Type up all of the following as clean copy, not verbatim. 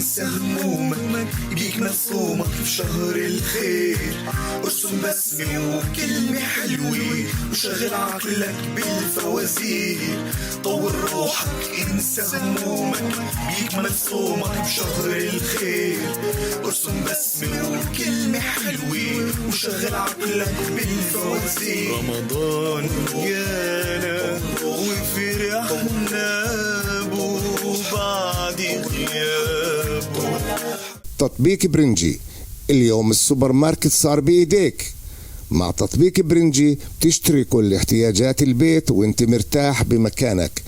انسى همومك بيكمل صومك في شهر الخير. ارسم بسمة وكلمة حلوة وشغل عقلك بالفوازير. طور روحك انسى همومك بيكمل صومك بشهر الخير. ارسم بسمة وكلمة حلوة وشغل عقلك بالفوازير. رمضان جانا وفرحنا بو بعد غيابه. تطبيق برنجي، اليوم السوبر ماركت صار بإيديك. مع تطبيق برنجي تشتري كل احتياجات البيت وانت مرتاح بمكانك،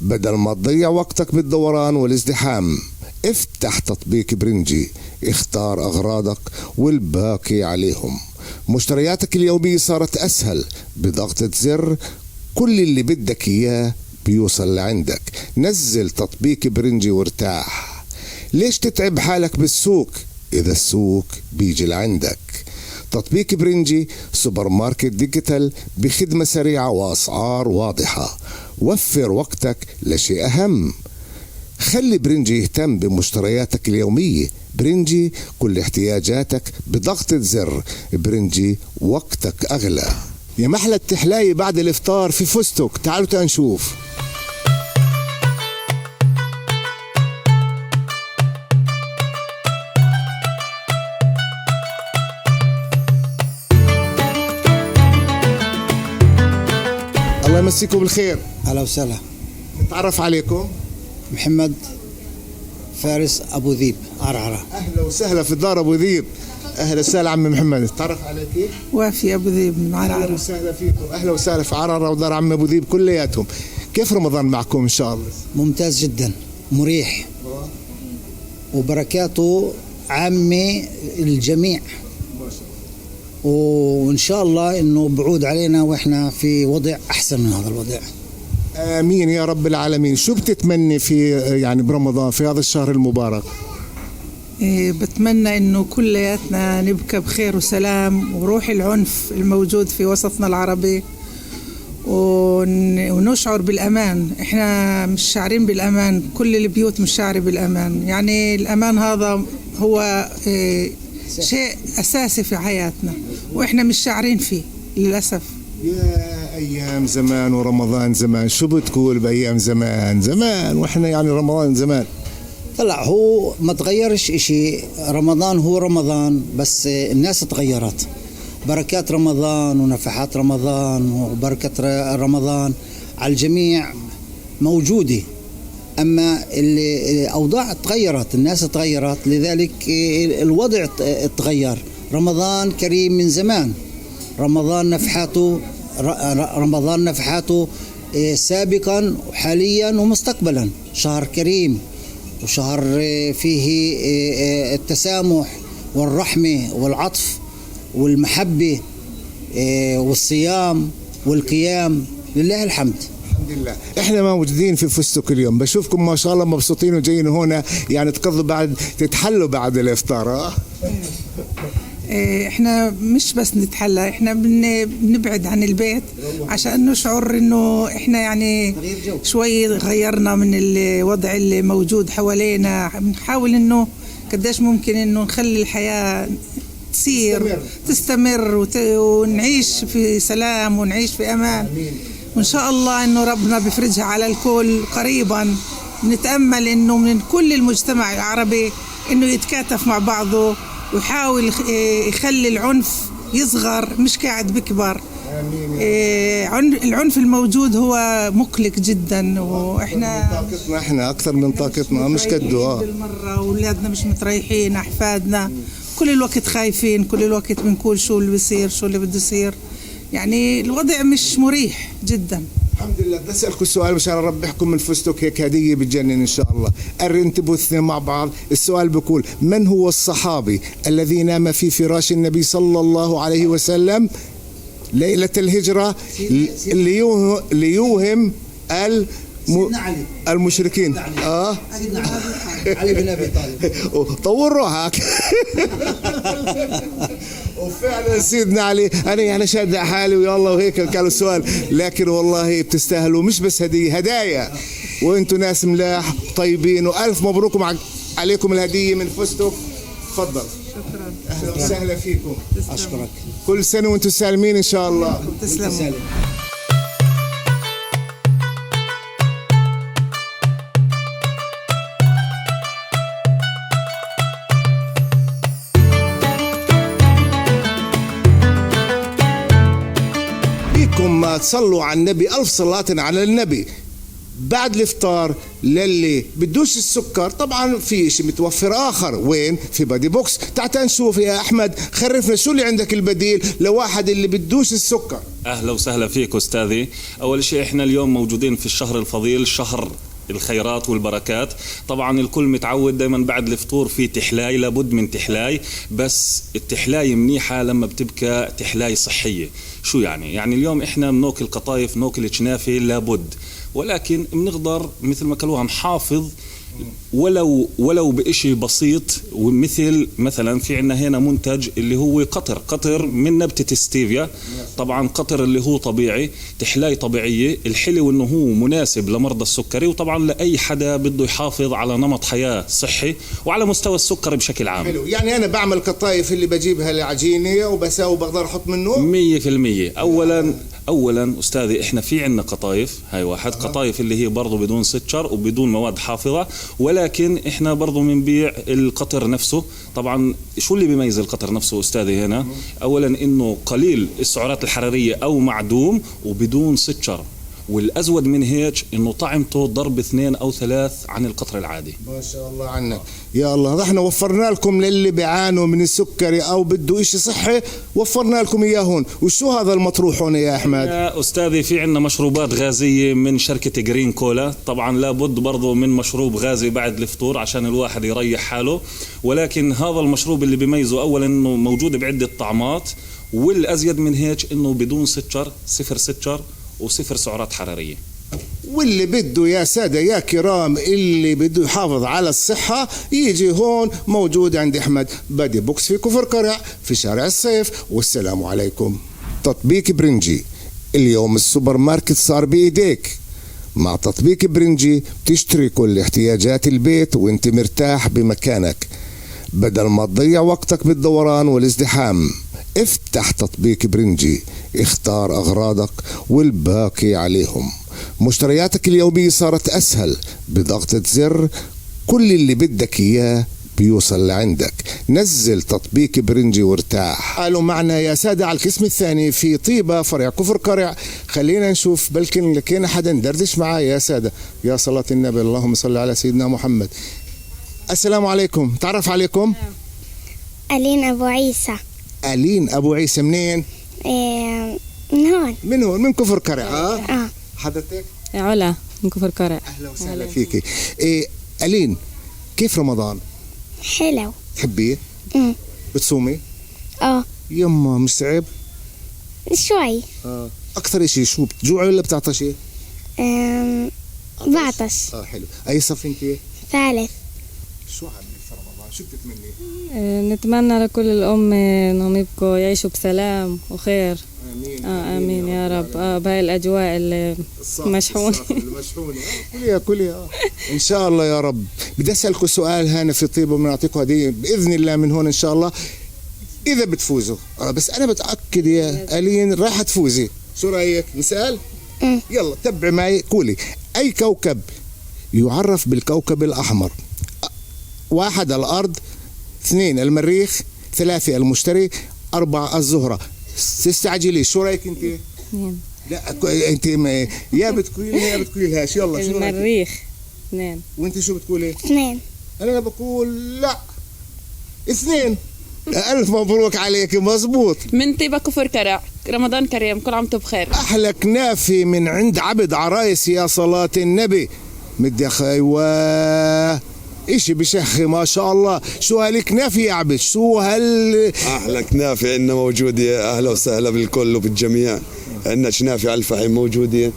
بدل ما تضيع وقتك بالدوران والازدحام. افتح تطبيق برنجي، اختار أغراضك والباقي عليهم. مشترياتك اليومية صارت أسهل، بضغطة زر كل اللي بدك إياه بيوصل لعندك. نزل تطبيق برنجي وارتاح. ليش تتعب حالك بالسوق إذا السوق بيجي لعندك؟ تطبيق برنجي سوبر ماركت ديجيتال بخدمة سريعة وأسعار واضحة. وفر وقتك لشيء أهم. خلي برنجي يهتم بمشترياتك اليومية. برنجي كل احتياجاتك بضغطة زر. برنجي وقتك أغلى. يا محلى التحلاية بعد الإفطار في فستق، تعالوا تنشوف. الله يمسيكم بالخير. أهلا وسهلا. نتعرف عليكم. محمد فارس أبو ذيب عرعرة. أهلا وسهلا في دار أبو ذيب. أهلا وسهلا عمي محمد. نتعرف عليك. وافي أبو ذيب من عرعرة. أهلا وسهلا فيكم. أهلا وسهلا في عرعرة ودار عم أبو ذيب كلياتهم. كيف رمضان معكم إن شاء الله؟ ممتاز جدا، مريح وبركاته عامة الجميع، وإن شاء الله إنه بعود علينا وإحنا في وضع أحسن من هذا الوضع. آمين يا رب العالمين. شو بتتمني في يعني برمضان في هذا الشهر المبارك؟ بتمنى إنه كلياتنا نبقى بخير وسلام وروح العنف الموجود في وسطنا العربي، ونشعر بالأمان. إحنا مش شاعرين بالأمان، كل البيوت مش شاعرة بالأمان. يعني الأمان هذا هو شيء أساسي في حياتنا وإحنا مش شاعرين فيه للأسف. يا أيام زمان ورمضان زمان، شو بتقول بأيام زمان وإحنا يعني رمضان زمان؟ طلع هو ما تغيرش إشي. رمضان هو رمضان، بس الناس تغيرت. بركات رمضان ونفحات رمضان وبركة رمضان على الجميع موجودة، أما الأوضاع تغيرت، الناس تغيرت، لذلك الوضع تغير. رمضان كريم من زمان. رمضان نفحاته سابقا وحاليا ومستقبلا. شهر كريم وشهر فيه التسامح والرحمة والعطف والمحبة والصيام والقيام. لله الحمد. الحمد لله. احنا موجودين في فستق اليوم، بشوفكم ما شاء الله مبسوطين وجايين هنا، يعني تقضوا بعد تتحلوا بعد الافطار. احنا مش بس نتحلى، احنا بنبعد عن البيت عشان نشعر انه احنا يعني شوي غيرنا من الوضع اللي موجود حوالينا. بنحاول انه قديش ممكن انه نخلي الحياة تستمر ونعيش في سلام ونعيش في امان. وان شاء الله انه ربنا بيفرجها على الكل قريبا. نتأمل انه من كل المجتمع العربي انه يتكاتف مع بعضه ويحاول يخلي العنف يصغر مش قاعد بكبر. العنف الموجود هو مقلق جدا، واحنا احنا اكثر من طاقتنا مش كده بالمره. واولادنا مش متريحين، احفادنا كل الوقت خايفين، كل الوقت بنقول شو اللي بيصير، شو اللي بده يصير. يعني الوضع مش مريح جدا. الحمد لله. بدي اسالكم سؤال مشان اربحكم من فستق هيك هديه بتجنن ان شاء الله. انتبهوا الاثنين مع بعض. السؤال بيقول: من هو الصحابي الذي نام في فراش النبي صلى الله عليه وسلم ليله الهجره ليوهم المشركين؟ علي بن ابي طالب. طور روحك. وفعلا سيدنا علي. انا يعني شاد حالي ويا الله وهيك كان السؤال، لكن والله بتستاهلوا مش بس هدايا، وانتم ناس ملاح طيبين، والف مبروك. عليكم الهدية من فستق. تفضل. شكرا. أهلا وسهلا فيكم. أشكرك. كل سنة وأنتم سالمين إن شاء الله. تسلموا. فيكم ما تصلوا على النبي 1000 صلاة على النبي. بعد الافطار للي بدوش السكر طبعا في شيء متوفر اخر. وين؟ في بادي بوكس. تعال نشوف يا احمد، خرفنا شو اللي عندك البديل لواحد اللي بدوش السكر. اهلا وسهلا فيك استاذي. اول شيء احنا اليوم موجودين في الشهر الفضيل، شهر الخيرات والبركات. طبعا الكل متعود دائما بعد الفطور في تحلاي، لابد من تحلاي، بس التحلاي منيحة لما بتبقى تحلاي صحية. شو يعني؟ يعني اليوم احنا بناكل قطايف، ناكل جنافة لابد، ولكن بنقدر مثل ما قالوها نحافظ ولو بإشي بسيط. ومثل مثلا في عنا هنا منتج اللي هو قطر من نبتة ستيفيا. طبعا قطر اللي هو طبيعي، تحلاي طبيعية. الحلو انه هو مناسب لمرضى السكري، وطبعا لأي حدا بده يحافظ على نمط حياة صحي وعلى مستوى السكر بشكل عام. حلو. يعني انا بعمل قطايف اللي بجيبها العجينة وبساوي بقدر احط منه 100%. اولا استاذي احنا في عنا قطايف، هاي واحد قطايف اللي هي برضو بدون سكر وبدون مواد حافظة، ولكن احنا برضو بنبيع القطر نفسه. طبعا شو اللي بيميز القطر نفسه استاذي هنا؟ اولا انه قليل السعرات الحرارية او معدوم وبدون سكر، والأزود من هيك إنه طعمته ضرب 2 أو 3 عن القطر العادي. ما شاء الله عنك. يا الله، احنا وفرنا لكم للي بيعانوا من السكري أو بده إشي صحي، وفرنا لكم إياه هون. وشو هذا المطروح هون يا أحمد؟ يا أستاذي في عنا مشروبات غازية من شركة جرين كولا. طبعا لابد برضو من مشروب غازي بعد الفطور عشان الواحد يريح حاله، ولكن هذا المشروب اللي بيميزه أولا إنه موجود بعدة طعمات، والأزيد من هيك إنه بدون سكر، 0 سكر و0 سعرات حرارية. واللي بده يا سادة يا كرام، اللي بده يحافظ على الصحة يجي هون موجود عند أحمد بادي بوكس في كفر قرع في شارع الصيف. والسلام عليكم. تطبيق برنجي، اليوم السوبر ماركت صار بإيديك. مع تطبيق برنجي بتشتري كل احتياجات البيت وانت مرتاح بمكانك، بدل ما تضيع وقتك بالدوران والازدحام. افتح تطبيق برنجي، اختار أغراضك والباقي عليهم. مشترياتك اليومية صارت أسهل، بضغطة زر كل اللي بدك إياه بيوصل لعندك. نزل تطبيق برنجي وارتاح. قالوا معنا يا سادة على القسم الثاني في طيبة فرع كفر قرع. خلينا نشوف بلكن لكينا حدا ندردش معاه. يا سادة يا صلاة النبي، اللهم صل على سيدنا محمد. السلام عليكم، تعرف عليكم؟ ألين أبو عيسى. ألين أبو عيسى، منين؟ من هون. من هون، من كفر قرع. حضرتك؟ علا من كفر قرع. أهلا وسهلا فيكي. ألين، كيف رمضان؟ حلو. تحبيه؟ بتصومي؟ يما مش صعب؟ شوي. أكثر إشي شو بتجوعي ولا بتعطشي؟ بعطش. حلو. أي صف أنت؟ 3. شو عامل في رمضان؟ شو بتتمني؟ نتمنى لكل الأمة إنهم يبقوا يعيشوا بسلام وخير. آمين. آمين يا رب. بهاي الأجواء اللي مشحونة. كلها إن شاء الله يا رب. بدي أسألكم سؤال هنا في طيبة وبنعطيكم هدية بإذن الله من هون إن شاء الله إذا بتفوزوا. بس أنا بتأكد يا ألين راح تفوزي. شو رأيك؟ نسأل؟ يلا تبعي معي. قولي أي كوكب يعرف بالكوكب الأحمر؟ 1 الأرض، 2 المريخ، 3 المشتري، 4 الزهرة. تستعجلي. شو رايك انت؟ 2. لا انت يا بتقولي يا بتقوليلهاش. يلا شو رايك؟ المريخ 2. وانت شو بتقولي؟ 2. انا بقول لا 2. الف مبروك عليك، مزبوط. من طيبة كفر قرع. رمضان كريم، كل عام بخير. احلى كنافه من عند عبد عرايس يا صلاة النبي. مدي اخي إشي بشخي ما شاء الله. شو هالكنافة يا عبد؟ شو أحلى كنافة عندنا موجودة. أهلا وسهلا بالكل وبالجميع. عندنا كنافة على الفحم موجودة،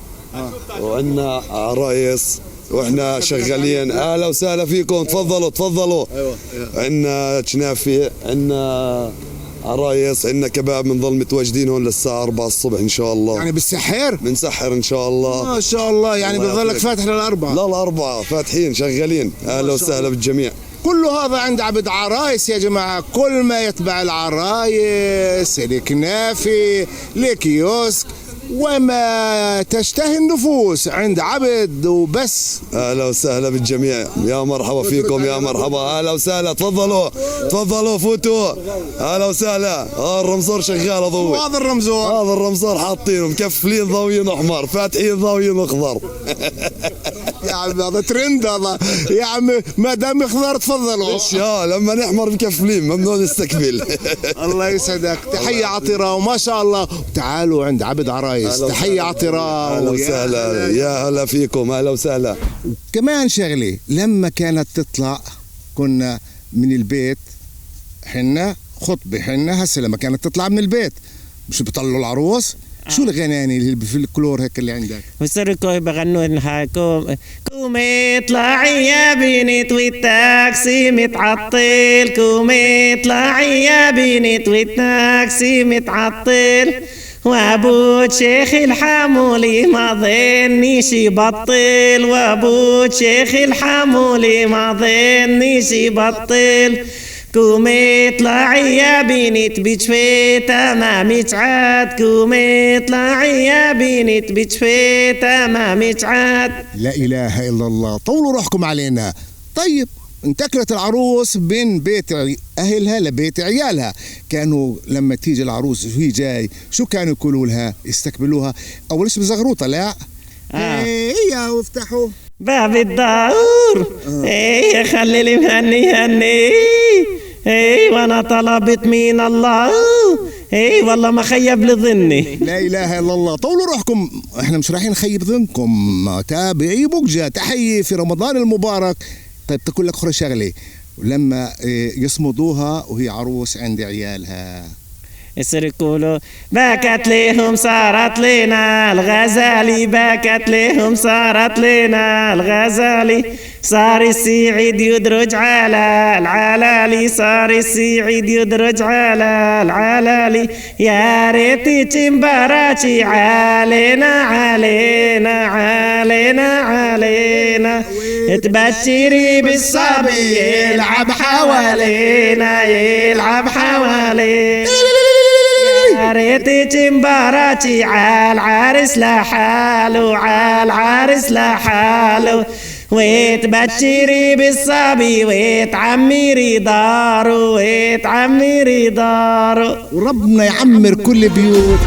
وعندنا عرايس وإحنا شغالين. أهلا وسهلا فيكم، تفضلوا. عندنا كنافة، عندنا عرايس، عندنا كباب. بنضل متواجدين هون للساعة 4 الصبح إن شاء الله. يعني بالسحر؟ بنسحر إن شاء الله. ما شاء الله. يعني بتضلك فاتح لل4؟ لا 4 فاتحين شغالين. أهلا وسهلا بالجميع. كل هذا عند عبد عرايس يا جماعة. كل ما يتبع العرايس، الكنافي، الكيوسك، وما تشتهي النفوس عند عبد وبس. اهلا وسهلا بالجميع، يا مرحبا فيكم، يا مرحبا، اهلا وسهلا. تفضلوا تفضلوا فوتوا، اهلا وسهلا. الرمزور شغال اضوي. هذا الرمزور، هذا الرمزور حاطينه مكفلين ضويين احمر، فاتحين ضويين اخضر. يا عم هذا ترند هذا يا عم، ما دام يخضر تفضلوا. لما نحمر مكفلين، ممنوع نستقبل. الله يسعدك. تحية عطرة وما شاء الله. تعالوا عند عبد عرايس، تحية عطرة. اهلا وسهلا، يا هلا فيكم، اهلا وسهلا. كمان شغلة، لما كانت تطلع كنا من البيت حنا خطبة، حنا هسه لما كانت تطلع من البيت مش بيطلعوا العروس؟ شو الغناني اللي في الكلور هيك اللي عندك؟ وصركوا بغنوا لها قومي اطلعي يا بنت والتاكسي متعطل، قومي اطلعي يا بنت والتاكسي متعطل، وابو شيخ الحمولي ما ظنيش يبطل، وابو شيخ الحمولي ما ظنيش يبطل، قومي اطلعي يا بنت بجفيتها ما متعاد، قومي اطلعي يا بنت بجفيتها ما متعاد. لا إله إلا الله. طولوا روحكم علينا. طيب انتقلت العروس بين بيت أهلها لبيت عيالها. كانوا لما تيجي العروس وهي جاي شو كانوا يقولوا لها؟ يستقبلوها أول شيء بزغروطة. لا هي وافتحوا باب الدار، ايه خلي لي مهني هني، ايه وانا طلبت من الله، ايه والله ما خيب لي ظني. لا اله الا الله. طولوا روحكم، احنا مش رايحين نخيب ظنكم. تابعي بوجة تحية في رمضان المبارك. طيب تقول لك اخرى شغله، لما يصمدوها وهي عروس عند عيالها يسرقوا باكت لهم صارت لنا الغزالي، باكت لهم صارت لنا الغزالي، صار السعيد يدرج على العلالي، صار السعيد يدرج على العلالي، يا ريت تنبراتي علينا علينا علينا علينا، تبشري بالصبي يلعب حوالينا يلعب حوالينا، يا ريت تنبراتي عالعرس لحاله عالعرس لحاله، وتبشري بالصبي وتعمري داره وتعمري داره، وربنا يعمر كل بيوت.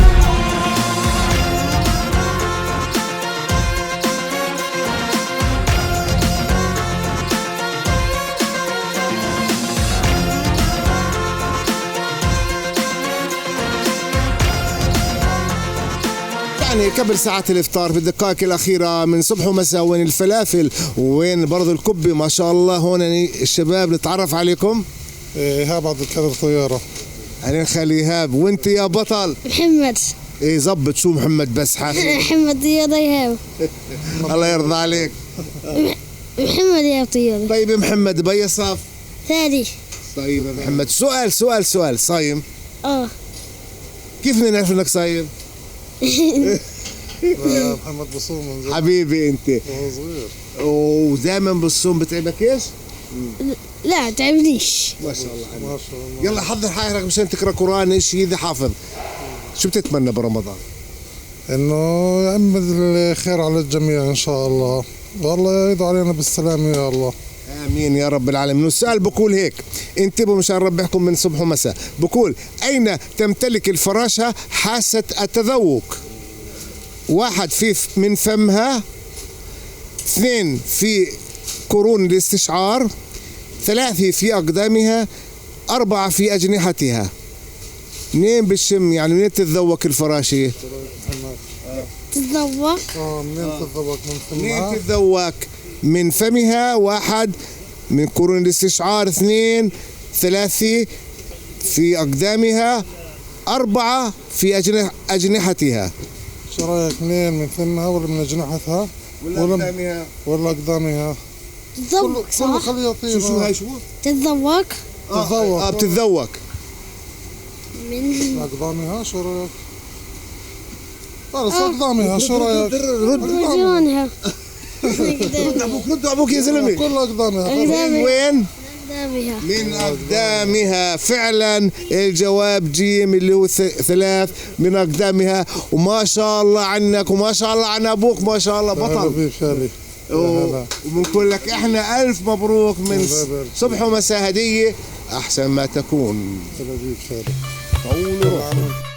يعني قبل ساعات الافطار في الدقائق الاخيره من صبح ومساء، وين الفلافل وين برضه الكبه ما شاء الله. هون الشباب نتعرف عليكم. ايهاب عبد القادر طياره. اهلا خالي ايهاب. وانت يا بطل؟ محمد. ايه زبط. شو محمد بس حافي؟ محمد طياره ايهاب. الله يرضى عليك. محمد يا طياره. طيب محمد بأي صف؟ ثاني. طيب يا محمد، سؤال صايم؟ كيف بدنا نعرف انك صايم؟ محمد بصوم من زمان حبيبي انت وهو صغير. ودائما بالصوم بتعبك ايش؟ لا تعبنيش. ما شاء الله. يلا حضر حالك مشان تقرا قران. ايش اذا حافظ؟ شو بتتمنى برمضان؟ انه يعمد الخير على الجميع ان شاء الله، والله يدعو علينا بالسلامه يا الله. امين يا رب العالمين. والسؤال بقول هيك، انتبهوا مشان ربحكم من صبح ومساء. بقول اين تمتلك الفراشه حاسه التذوق؟ 1 في من فمها، 2 في قرون الاستشعار، 3 في اقدامها، 4 في اجنحتها. منين بالشم يعني منين تتذوق الفراشه؟ تتذوق؟ منين تتذوق؟ من فمها. منين تتذوق؟ من فمها. 1 من قرون الاستشعار، 2 3 في أقدامها، 4 في أجنحتها. شو رايك 2 من فمها ولا من أجنحتها؟ ولا أقدامها؟ تتذوق صح؟ خليه يطير. شو هاي شو؟ تتذوق؟ تتذوق. بتتذوق. من أقدامها شو رايك؟ خلص أقدامها شو رايك؟ رجلونها. ردوا أبوك يا زلمة. كل أقدامها. وين؟ من أقدامها. فعلا الجواب جيم اللي هو 3 من أقدامها. وما شاء الله عنك وما شاء الله عن أبوك، ما شاء الله بطل. وبنقول لك احنا ألف مبروك من صبح ومساء هدية أحسن ما تكون. طول روحك.